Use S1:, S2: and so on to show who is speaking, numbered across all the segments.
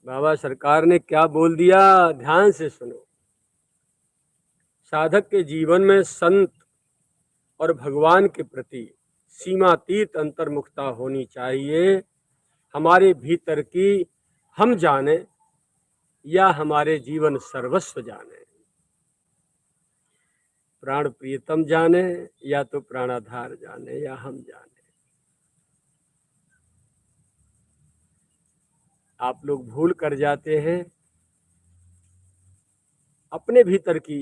S1: बाबा सरकार ने क्या बोल दिया, ध्यान से सुनो। साधक के जीवन में संत और भगवान के प्रति सीमातीत अंतर्मुखता होनी चाहिए। हमारे भीतर की हम जाने या हमारे जीवन सर्वस्व जाने, प्राण प्रियतम जाने या तो प्राणाधार जाने या हम जाने। आप लोग भूल कर जाते हैं अपने भीतर की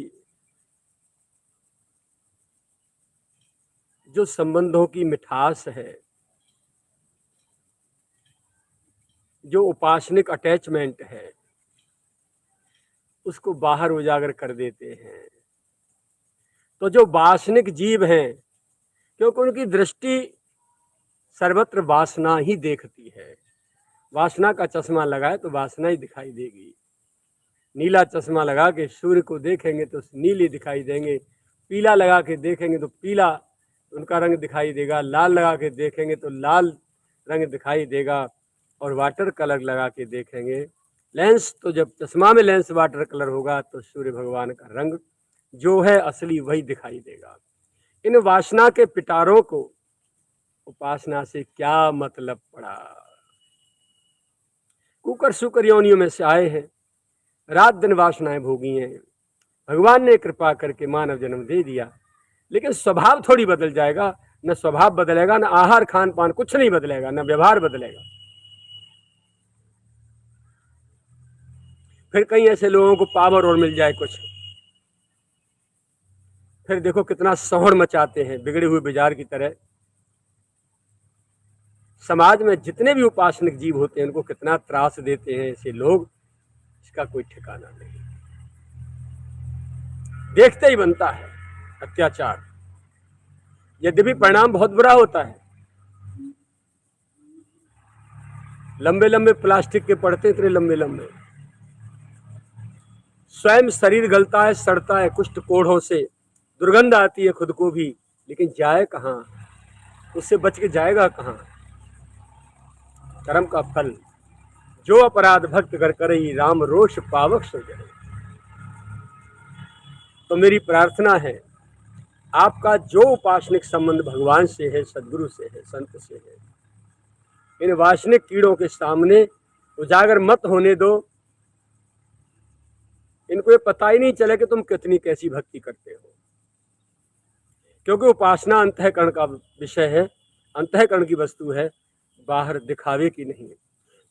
S1: जो संबंधों की मिठास है, जो उपासनिक अटैचमेंट है, उसको बाहर उजागर कर देते हैं। तो जो वासनिक जीव हैं, क्योंकि उनकी दृष्टि सर्वत्र वासना ही देखती है। वासना का चश्मा लगाए तो वासना ही दिखाई देगी। नीला चश्मा लगा के सूर्य को देखेंगे तो नीली दिखाई देंगे, पीला लगा के देखेंगे तो पीला उनका रंग दिखाई देगा, लाल लगा के देखेंगे तो लाल रंग दिखाई देगा, और वाटर कलर लगा के देखेंगे लेंस, तो जब चश्मा में लेंस वाटर कलर होगा तो सूर्य भगवान का रंग जो है असली वही दिखाई देगा। इन वासना के पिटारों को उपासना से क्या मतलब पड़ा। कुकर सुकर योनियों में से आए हैं, रात दिन वासनाएं भोगी हैं। भगवान ने कृपा करके मानव जन्म दे दिया, लेकिन स्वभाव थोड़ी बदल जाएगा। न स्वभाव बदलेगा, न आहार खान पान कुछ नहीं बदलेगा, न व्यवहार बदलेगा। फिर कहीं ऐसे लोगों को पावर और मिल जाए कुछ, फिर देखो कितना शोहर मचाते हैं बिगड़े हुए बाजार की तरह। समाज में जितने भी उपासनिक जीव होते हैं उनको कितना त्रास देते हैं ऐसे लोग, इसका कोई ठिकाना नहीं। देखते ही बनता है अत्याचार, यद्यपि परिणाम बहुत बुरा होता है। लंबे लंबे प्लास्टिक के पड़ते, इतने लंबे लंबे, स्वयं शरीर गलता है, सड़ता है कुष्ठ कोढ़ों से, दुर्गंध आती है खुद को भी, लेकिन जाए कहाँ, उससे बच के जाएगा कहाँ। कर्म का फल जो अपराध भक्त कर करई, राम रोष पावक सो जरे। तो मेरी प्रार्थना है, आपका जो उपासनिक संबंध भगवान से है, सदगुरु से है, संत से है, इन वासनिक कीड़ों के सामने उजागर मत होने दो। इनको ये पता ही नहीं चले कि तुम कितनी कैसी भक्ति करते हो, क्योंकि उपासना अंतःकरण का विषय है, अंतःकरण की वस्तु है, बाहर दिखावे की नहीं,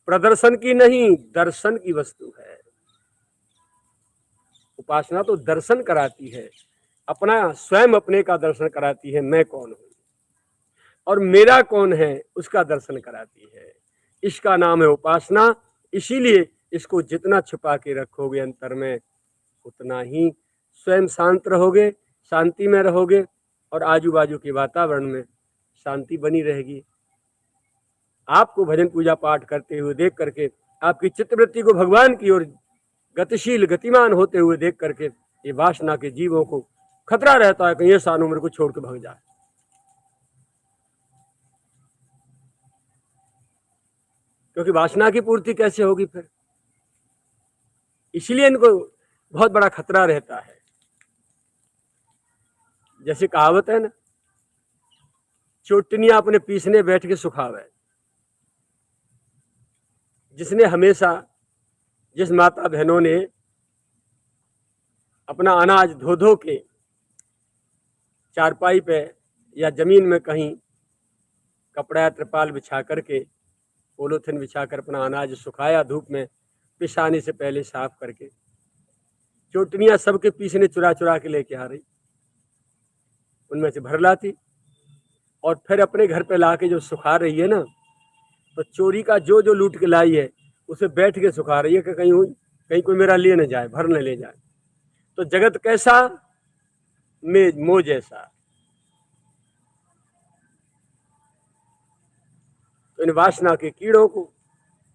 S1: प्रदर्शन की नहीं, दर्शन की वस्तु है। उपासना तो दर्शन कराती है, अपना स्वयं अपने का दर्शन कराती है, मैं कौन हूं और मेरा कौन है उसका दर्शन कराती है। इसका नाम है उपासना। इसीलिए इसको जितना छुपा के रखोगे अंतर में, उतना ही स्वयं शांत रहोगे, शांति में रहोगे, और आजू बाजू के वातावरण में शांति बनी रहेगी। आपको भजन पूजा पाठ करते हुए देख करके, आपकी चित्तवृत्ति को भगवान की ओर गतिशील गतिमान होते हुए देख करके, ये वासना के जीवों को खतरा रहता है कि ये सानू मेरे को छोड़ के भाग जाए, क्योंकि वासना की पूर्ति कैसे होगी फिर। इसलिए इनको बहुत बड़ा खतरा रहता है। जैसे कहावत है ना, चोटनियां अपने पीसने बैठ के सुखावे। जिसने हमेशा, जिस माता बहनों ने अपना अनाज धो धो के चारपाई पे या जमीन में कहीं कपड़ा या त्रिपाल बिछा करके, पोलोथिन बिछाकर अपना अनाज सुखाया धूप में, पिसाने से पहले साफ करके, चोटनियां सबके पीसने चुरा चुरा के लेके आ रही, उनमें से भर लाती, और फिर अपने घर पे लाके जो सुखा रही है ना, तो चोरी का जो जो लूट के लाई है उसे बैठ के सुखा रही है कि कहीं कोई मेरा ले न जाए, भर न ले जाए। तो जगत कैसा, में मोह जैसा। तो इन वासना के कीड़ों को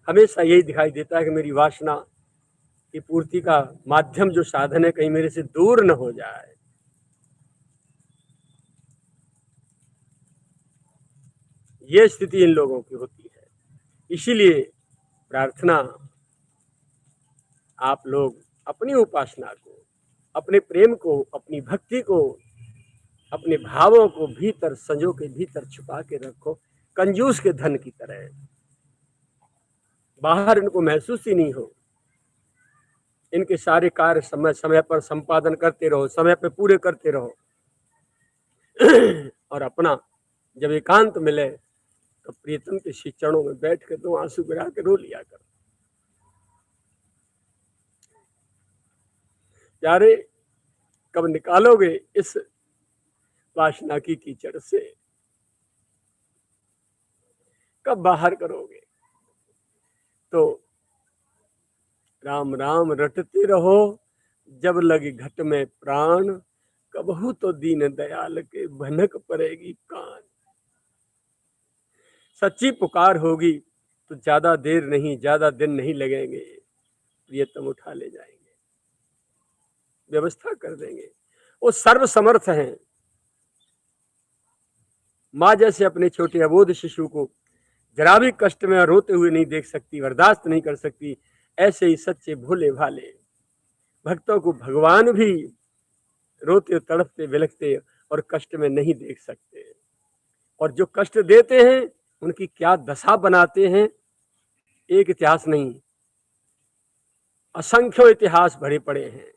S1: हमेशा यही दिखाई देता है कि मेरी वासना की पूर्ति का माध्यम जो साधन है कहीं मेरे से दूर न हो जाए। ये स्थिति इन लोगों की होती है। इसीलिए प्रार्थना आप लोग अपनी उपासना को, अपने प्रेम को, अपनी भक्ति को, अपने भावों को भीतर संजो के भीतर छुपा के रखो, कंजूस के धन की तरह। बाहर इनको महसूस ही नहीं हो। इनके सारे कार्य समय समय पर संपादन करते रहो, समय पे पूरे करते रहो और अपना जब एकांत मिले तो प्रियतम के श्री चरणों में बैठ के 2 आंसू गिरा के रो लिया करो। प्यारे, कब निकालोगे इस वासना की कीचड़ से, कब बाहर करोगे? तो राम राम रटते रहो, जब लगे घट में प्राण, कबहू तो दीन दयाल के भनक पड़ेगी कान। सच्ची पुकार होगी तो ज्यादा देर नहीं, ज्यादा दिन नहीं लगेंगे, प्रियतम उठा ले जाएंगे, व्यवस्था कर देंगे। वो सर्व समर्थ हैं। माँ जैसे अपने छोटे अबोध शिशु को जरा भी कष्ट में रोते हुए नहीं देख सकती, बर्दाश्त नहीं कर सकती, ऐसे ही सच्चे भोले भाले भक्तों को भगवान भी रोते, तड़पते, विलखते और कष्ट में नहीं देख सकते। और जो कष्ट देते हैं उनकी क्या दशा बनाते हैं, एक इतिहास नहीं, असंख्यों इतिहास भरे पड़े हैं।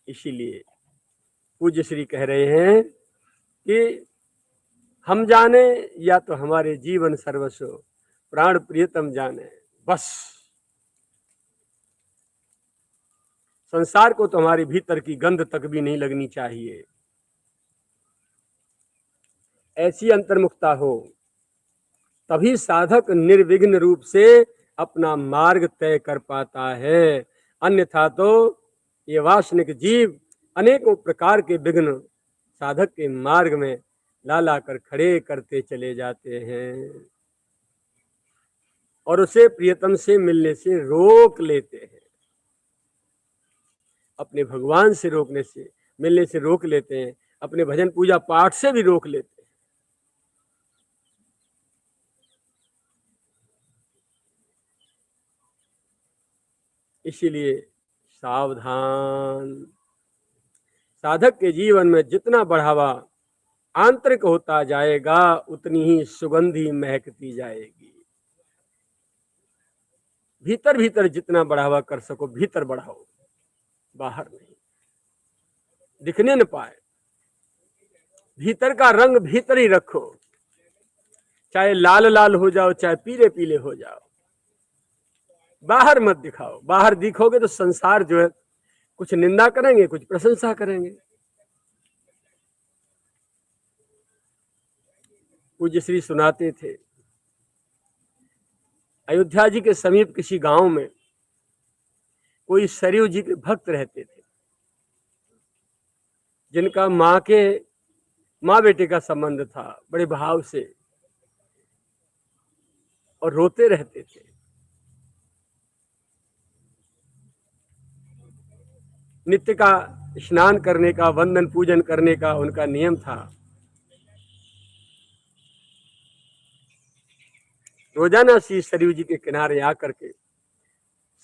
S1: इसीलिए पूज्य श्री कह रहे हैं कि हम जाने या तो हमारे जीवन सर्वस्व प्राण प्रियतम जाने, बस संसार को तो हमारे भीतर की गंध तक भी नहीं लगनी चाहिए। ऐसी अंतर्मुखता हो तभी साधक निर्विघ्न रूप से अपना मार्ग तय कर पाता है। अन्यथा तो ये वासनिक जीव अनेकों प्रकार के विघ्न साधक के मार्ग में ला ला कर खड़े करते चले जाते हैं और उसे प्रियतम से मिलने से रोक लेते हैं, अपने भगवान से रोकने से, मिलने से रोक लेते हैं, अपने भजन पूजा पाठ से भी रोक लेते हैं। इसीलिए सावधान। साधक के जीवन में जितना बढ़ावा आंतरिक होता जाएगा उतनी ही सुगंधी महकती जाएगी। भीतर भीतर जितना बढ़ावा कर सको भीतर बढ़ाओ, बाहर नहीं, दिखने न पाए। भीतर का रंग भीतर ही रखो, चाहे लाल लाल हो जाओ, चाहे पीले पीले हो जाओ, बाहर मत दिखाओ। बाहर दिखोगे तो संसार जो है कुछ निंदा करेंगे, कुछ प्रशंसा करेंगे। पूज्य श्री सुनाते थे, अयोध्या जी के समीप किसी गांव में कोई सरयू जी के भक्त रहते थे, जिनका माँ बेटे का संबंध था, बड़े भाव से, और रोते रहते थे। नित्य का स्नान करने का, वंदन पूजन करने का उनका नियम था। रोजाना श्री सरयू जी के किनारे आकर के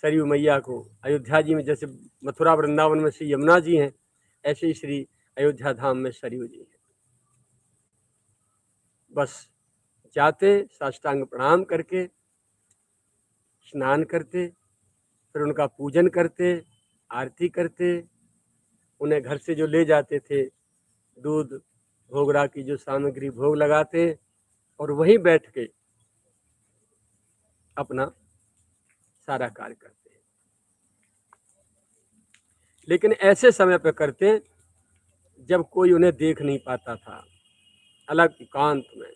S1: सरयू मैया को, अयोध्या जी में जैसे मथुरा वृंदावन में श्री यमुना जी हैं, ऐसे ही श्री अयोध्या धाम में सरयू जी हैं। बस जाते, साष्टांग प्रणाम करके स्नान करते, फिर उनका पूजन करते, आरती करते, उन्हें घर से जो ले जाते थे दूध भोगरा की जो सामग्री भोग लगाते और वहीं बैठ के अपना सारा कार्य करते। लेकिन ऐसे समय पर करते जब कोई उन्हें देख नहीं पाता था, अलग एकांत में।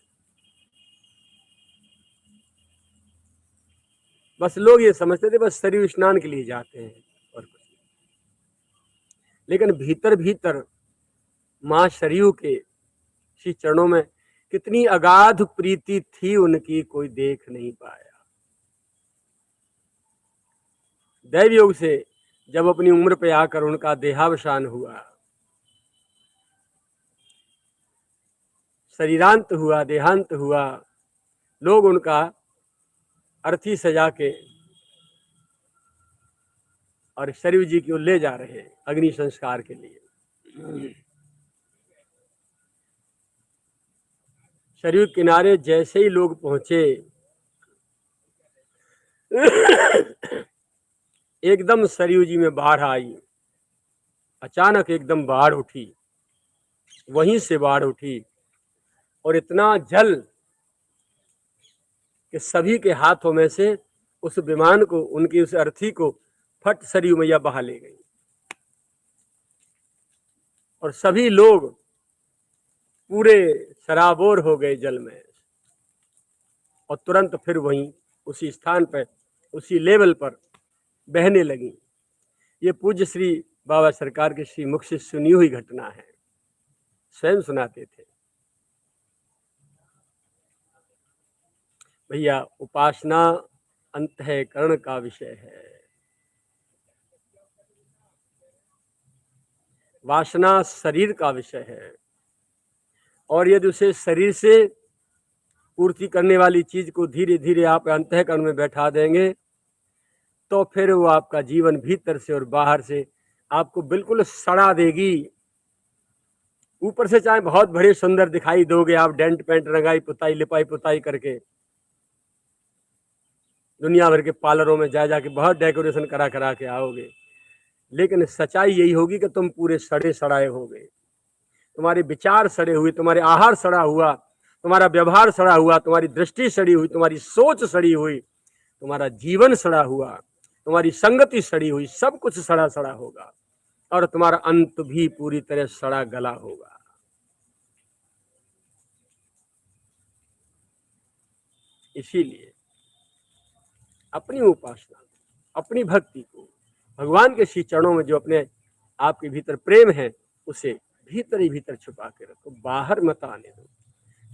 S1: बस लोग ये समझते थे बस सरयू स्नान के लिए जाते हैं और कुछ नहीं। लेकिन भीतर भीतर माँ सरयू के श्री चरणों में कितनी अगाध प्रीति थी उनकी, कोई देख नहीं पाया। दैव योग से जब अपनी उम्र पे आकर उनका देहावसान हुआ, शरीरांत हुआ, देहांत हुआ, लोग उनका अर्थी सजा के और सरयू जी को ले जा रहे हैं अग्नि संस्कार के लिए। सरयू किनारे जैसे ही लोग पहुंचे एकदम सरयू जी में बाढ़ आई, अचानक एकदम बाढ़ उठी, वहीं से बाढ़ उठी और इतना जल कि सभी के हाथों में से उस विमान को, उनकी उस अर्थी को फट सरयू मैया बहा ले गई और सभी लोग पूरे सराबोर हो गए जल में और तुरंत फिर वहीं उसी स्थान पर, उसी लेवल पर बहने लगी। ये पूज्य श्री बाबा सरकार के श्री मुख से सुनी हुई घटना है, स्वयं सुनाते थे। भैया उपासना अंतःकरण का विषय है, वासना शरीर का विषय है, और यदि उसे शरीर से पूर्ति करने वाली चीज को धीरे धीरे आप अंतःकरण में बैठा देंगे तो फिर वो आपका जीवन भीतर से और बाहर से आपको बिल्कुल सड़ा देगी। ऊपर से चाहे बहुत बड़े सुंदर दिखाई दोगे आप, डेंट पेंट रंगाई पुताई लिपाई पुताई करके, दुनिया भर के पार्लरों में जा जाके बहुत डेकोरेशन करा करा के आओगे, लेकिन सच्चाई यही होगी कि तुम पूरे सड़े सड़ाए होगे। तुम्हारे विचार सड़े हुए, तुम्हारे आहार सड़ा हुआ, तुम्हारा व्यवहार सड़ा हुआ, तुम्हारी दृष्टि सड़ी हुई, तुम्हारी सोच सड़ी हुई, तुम्हारा जीवन सड़ा हुआ, तुम्हारी संगति सड़ी हुई, सब कुछ सड़ा सड़ा होगा और तुम्हारा अंत भी पूरी तरह सड़ा गला होगा। इसीलिए अपनी उपासना, अपनी भक्ति को भगवान के श्री चरणों में जो अपने आपके भीतर प्रेम है उसे भीतर ही भीतर छुपा के रखो, बाहर मत आने दो,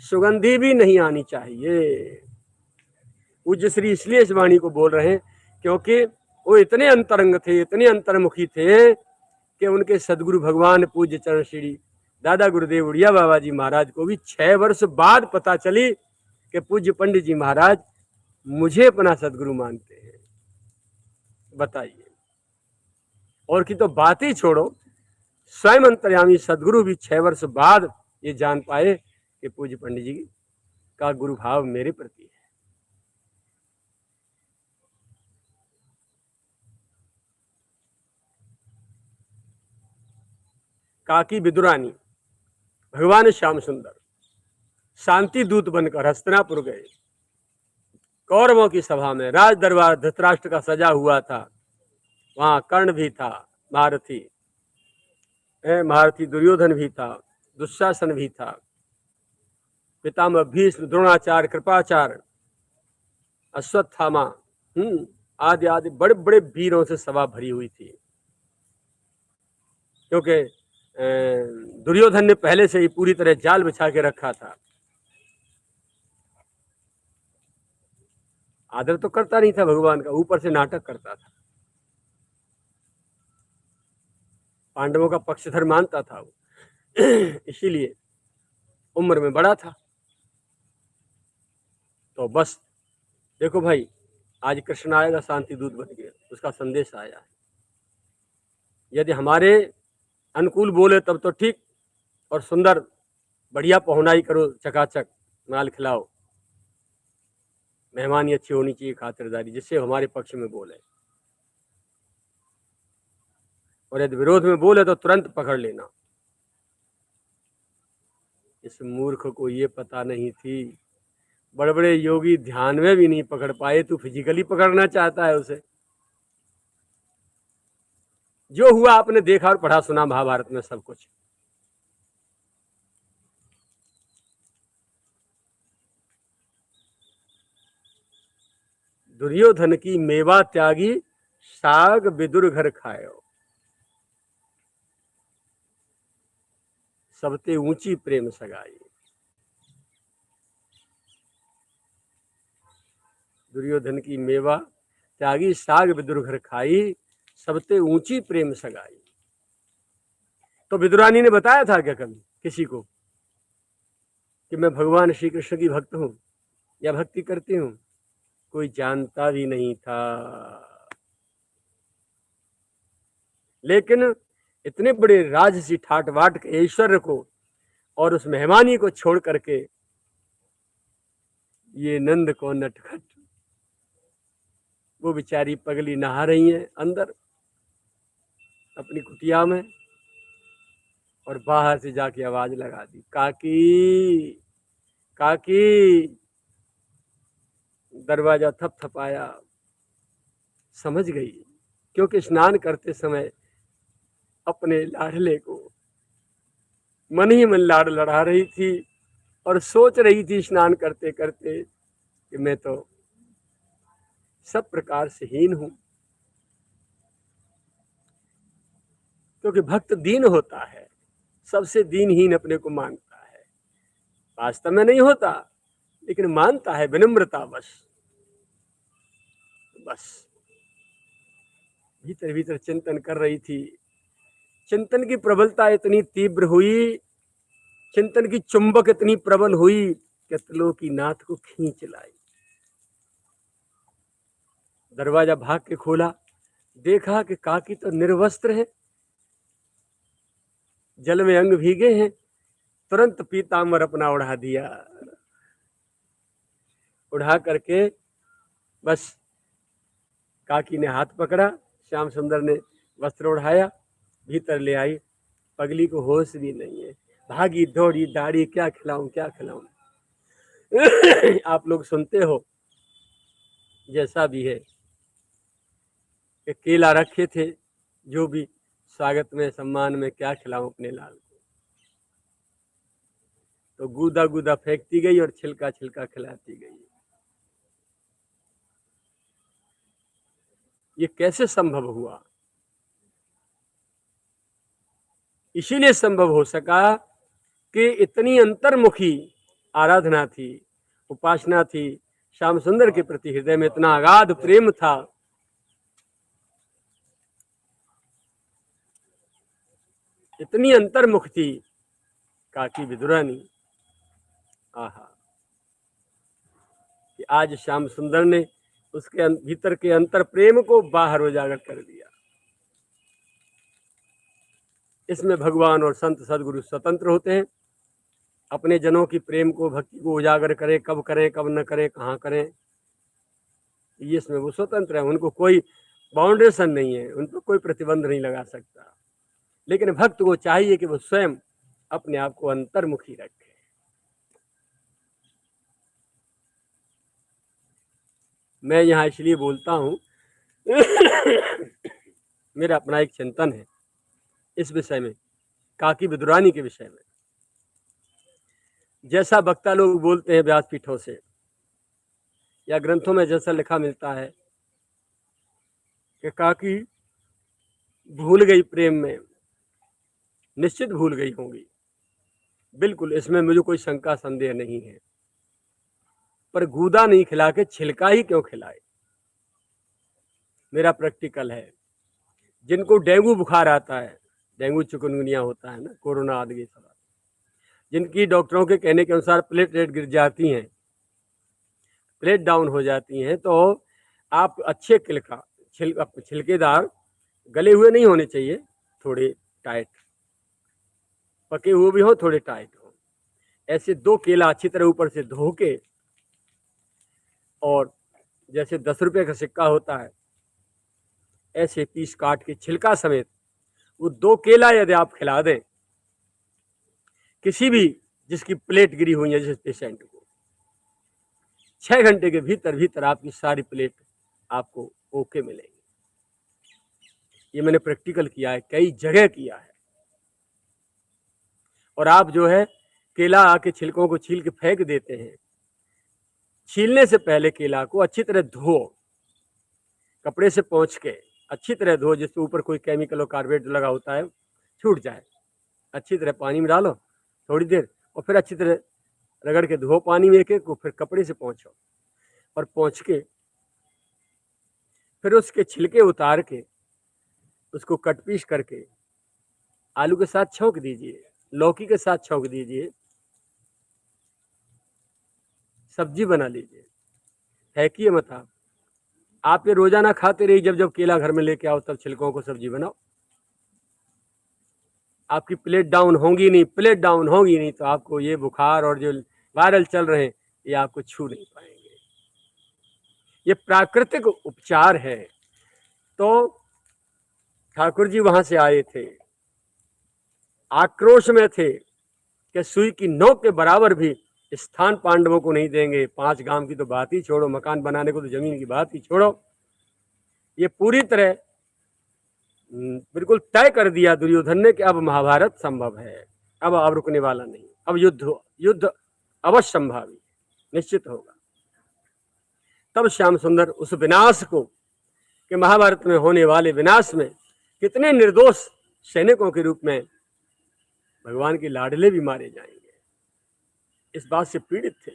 S1: सुगंधी भी नहीं आनी चाहिए। पूज्य श्री इसलिए इस वाणी को बोल रहे हैं क्योंकि वो इतने अंतरंग थे, इतने अंतर्मुखी थे कि उनके सदगुरु भगवान पूज्य चरण श्री दादा गुरुदेव उड़िया बाबा जी महाराज को भी 6 वर्ष बाद पता चली कि पूज्य पंडित जी महाराज मुझे अपना सदगुरु मानते हैं। बताइए, और की तो बात ही छोड़ो, स्वयं अंतर्यामी सदगुरु भी 6 वर्ष बाद ये जान पाए कि पूज्य पंडित जी का गुरु भाव मेरे प्रति है। काकी विदुरानी भगवान श्याम सुंदर शांति दूत बनकर हस्तिनापुर गए। कौरवों की सभा में राज दरबार धृतराष्ट्र का सजा हुआ था, वहां कर्ण भी था, महारथी दुर्योधन भी था, दुशासन भी था, पितामह भीष्म, द्रोणाचार्य, कृपाचार्य, अश्वत्थामा आदि आदि बड़े बड़े वीरों से सभा भरी हुई थी। क्योंकि दुर्योधन ने पहले से ही पूरी तरह जाल बिछा के रखा था। आदर तो करता नहीं था भगवान का, ऊपर से नाटक करता था। पांडवों का पक्षधर मानता था वो इसीलिए उम्र में बड़ा था। तो बस देखो भाई, आज कृष्ण आएगा, शांति दूत बन गया, उसका संदेश आया है। यदि हमारे अनुकूल बोले तब तो ठीक, और सुंदर बढ़िया पहुनाई करो, चकाचक माल खिलाओ, मेहमानी अच्छी होनी चाहिए, खातिरदारी, जिससे हमारे पक्ष में बोले। और यदि विरोध में बोले तो तुरंत पकड़ लेना। इस मूर्ख को ये पता नहीं थी, बड़े बड़े योगी ध्यान में भी नहीं पकड़ पाए, तू फिजिकली पकड़ना चाहता है उसे। जो हुआ आपने देखा और पढ़ा सुना महाभारत में सब कुछ। दुर्योधन की मेवा त्यागी, साग विदुर घर खायो, सबते ऊंची प्रेम सगाई। दुर्योधन की मेवा त्यागी, साग विदुर घर खाई, सबते ऊंची प्रेम सगाई। तो विदुरानी ने बताया था क्या कभी किसी को कि मैं भगवान श्री कृष्ण की भक्त हूं या भक्ति करती हूं? कोई जानता भी नहीं था। लेकिन इतने बड़े राजसी ठाट बाट के ऐश्वर्य को और उस मेहमानी को छोड़ करके ये नंद को नटखट, वो बेचारी पगली नहा रही है अंदर अपनी कुटिया में, और बाहर से जाके आवाज लगा दी, काकी काकी। दरवाजा थपथपाया, समझ गई, क्योंकि स्नान करते समय अपने लाडले को मन ही मन लाड लड़ा रही थी और सोच रही थी स्नान करते करते कि मैं तो सब प्रकार से हीन हूं। क्योंकि भक्त दीन होता है, सबसे दीनहीन अपने को मानता है, वास्तव में नहीं होता लेकिन मानता है विनम्रता बस। भीतर भीतर चिंतन कर रही थी। चिंतन की प्रबलता इतनी तीव्र हुई, चिंतन की चुंबक इतनी प्रबल हुई कि त्रिलोकीनाथ को खींच लाई। दरवाजा भाग के खोला, देखा कि काकी तो निर्वस्त्र है, जल में अंग भीगे हैं। तुरंत पीतांबर अपना उड़ा दिया, उड़ा करके बस काकी ने हाथ पकड़ा, श्याम सुंदर ने वस्त्र उड़ाया, भीतर ले आई। पगली को होश भी नहीं है, भागी दौड़ी दाढ़ी, क्या खिलाऊं क्या खिलाऊं। आप लोग सुनते हो, जैसा भी है, कि केला रखे थे, जो भी स्वागत में सम्मान में, क्या खिलाऊं अपने लाल को। तो गूदा गूदा फेंकती गई और छिलका छिलका खिलाती गई। ये कैसे संभव हुआ? इसीलिए संभव हो सका कि इतनी अंतर्मुखी आराधना थी, उपासना थी, श्याम सुंदर के प्रति हृदय में इतना अगाध प्रेम था। इतनी अंतर्मुख थी काकी विदुरानी, आहा, कि आज श्याम सुंदर ने उसके भीतर के अंतर प्रेम को बाहर उजागर कर दिया। इसमें भगवान और संत सदगुरु स्वतंत्र होते हैं, अपने जनों की प्रेम को, भक्ति को उजागर करें, कब न करें, कहाँ करें, ये इसमें वो स्वतंत्र है। उनको कोई बाउंडेशन नहीं है, उन पर कोई प्रतिबंध नहीं लगा सकता। लेकिन भक्त को चाहिए कि वो स्वयं अपने आप को अंतर्मुखी रखे। मैं यहाँ इसलिए बोलता हूँ, मेरा अपना एक चिंतन है इस विषय में, काकी विदुरानी के विषय में। जैसा वक्ता लोग बोलते हैं व्यासपीठों से या ग्रंथों में जैसा लिखा मिलता है कि काकी भूल गई प्रेम में, निश्चित भूल गई होंगी, बिल्कुल, इसमें मुझे कोई शंका संदेह नहीं है। पर गूदा नहीं खिला के छिलका ही क्यों खिलाए? मेरा प्रैक्टिकल है। जिनको डेंगू बुखार आता है, डेंगू चिकनगुनिया होता है ना, कोरोना आदि सब, जिनकी डॉक्टरों के कहने के अनुसार प्लेटलेट गिर जाती हैं, प्लेट डाउन हो जाती हैं, तो आप अच्छे छिलकेदार, गले हुए नहीं होने चाहिए, थोड़े टाइट, पके हुए भी हो, थोड़े टाइट हो, ऐसे 2 केला अच्छी तरह ऊपर से धो के, और जैसे 10 रुपये का सिक्का होता है ऐसे पीस काट के छिलका समेत वो 2 केला यदि आप खिला दें किसी भी जिसकी प्लेट गिरी हुई है, जिस पेशेंट को, 6 घंटे के भीतर भीतर आपकी सारी प्लेट आपको ओके मिलेगी। ये मैंने प्रैक्टिकल किया है, कई जगह किया है। और आप जो है केला के छिलकों को छील के फेंक देते हैं, छीलने से पहले केला को अच्छी तरह धो, कपड़े से पोंछ के अच्छी तरह धो, जिसके ऊपर कोई केमिकल और कार्बोरेट लगा होता है छूट जाए। अच्छी तरह पानी में डालो थोड़ी देर, और फिर अच्छी तरह रगड़ के धो पानी में एक को, फिर कपड़े से पोंछो, और पोंछ के फिर उसके छिलके उतार के उसको कट पीस करके आलू के साथ छौंक दीजिए, लौकी के साथ छौंक दीजिए, सब्जी बना लीजिए, फेंकिए मत आप ये रोजाना खाते रहिए, जब जब केला घर में लेके आओ तब छिलकों को सब्जी बनाओ। आपकी प्लेट डाउन होगी नहीं, प्लेट डाउन होगी नहीं तो आपको ये बुखार और जो वायरल चल रहे हैं ये आपको छू नहीं पाएंगे। ये प्राकृतिक उपचार है। तो ठाकुर जी वहां से आए थे, आक्रोश में थे कि सुई की नोक के बराबर भी स्थान पांडवों को नहीं देंगे। 5 गांव की तो बात ही छोड़ो, मकान बनाने को तो जमीन की बात ही छोड़ो। ये पूरी तरह बिल्कुल तय कर दिया दुर्योधन ने कि अब महाभारत संभव है, अब रुकने वाला नहीं, अब युद्ध अवश्य संभावी निश्चित होगा। तब श्याम सुंदर उस विनाश को, कि महाभारत में होने वाले विनाश में कितने निर्दोष सैनिकों के रूप में भगवान के लाडले भी मारे जाएंगे, इस बात से पीड़ित थे,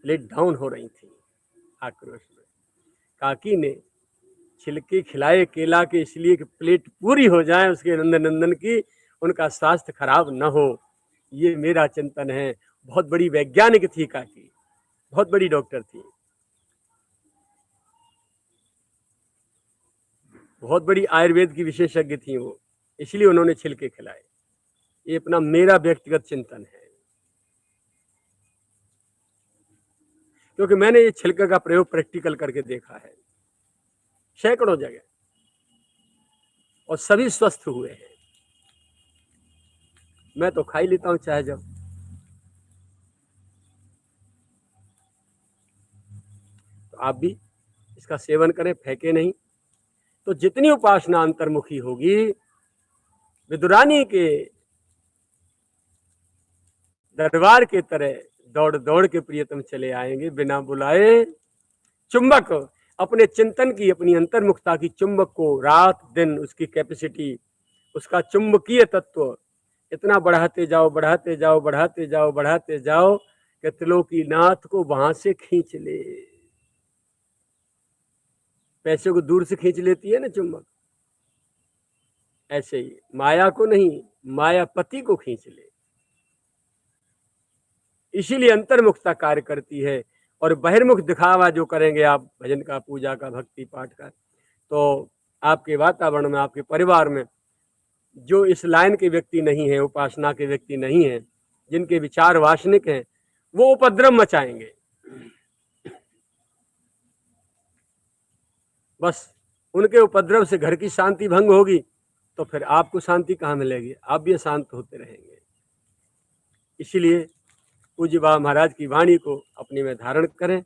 S1: लेट डाउन हो रही थी आक्रोश में। काकी ने छिलके खिलाए केला के, इसलिए कि प्लेट पूरी हो जाए उसके नंदन की, उनका स्वास्थ्य खराब न हो। ये मेरा चिंतन है। बहुत बड़ी वैज्ञानिक थी काकी, बहुत बड़ी डॉक्टर थी, बहुत बड़ी आयुर्वेद की विशेषज्ञ थी वो, इसलिए उन्होंने छिलके खिलाए। ये अपना मेरा व्यक्तिगत चिंतन है, क्योंकि मैंने ये छिलके का प्रयोग प्रैक्टिकल करके देखा है सैकड़ों जगह, और सभी स्वस्थ हुए हैं। मैं तो खा ही लेता हूं चाहे जब। तो आप भी इसका सेवन करें, फेंके नहीं। तो जितनी उपासना अंतर्मुखी होगी, विदुरानी के दरबार के तरह दौड़ दौड़ के प्रियतम चले आएंगे बिना बुलाए। चुंबक अपने चिंतन की, अपनी अंतर्मुखता की, चुंबक को रात दिन उसकी कैपेसिटी, उसका चुंबकीय तत्व इतना बढ़ाते जाओ बढ़ाते जाओ बढ़ाते जाओ बढ़ाते जाओ कि त्रिलोकीनाथ को वहां से खींच ले। पैसे को दूर से खींच लेती है ना चुंबक, ऐसे ही माया को नहीं, मायापति को खींच ले। इसीलिए अंतर्मुखता कार्य करती है। और बहिर्मुख दिखावा जो करेंगे आप भजन का, पूजा का, भक्ति पाठ का, तो आपके वातावरण में, आपके परिवार में जो इस लाइन के व्यक्ति नहीं है, उपासना के व्यक्ति नहीं है, जिनके विचार वासनिक हैं, वो उपद्रव मचाएंगे। बस उनके उपद्रव से घर की शांति भंग होगी, तो फिर आपको शांति कहाँ मिलेगी? आप भी अशांत होते रहेंगे। इसीलिए पूज्य बाबा महाराज की वाणी को अपने में धारण करें।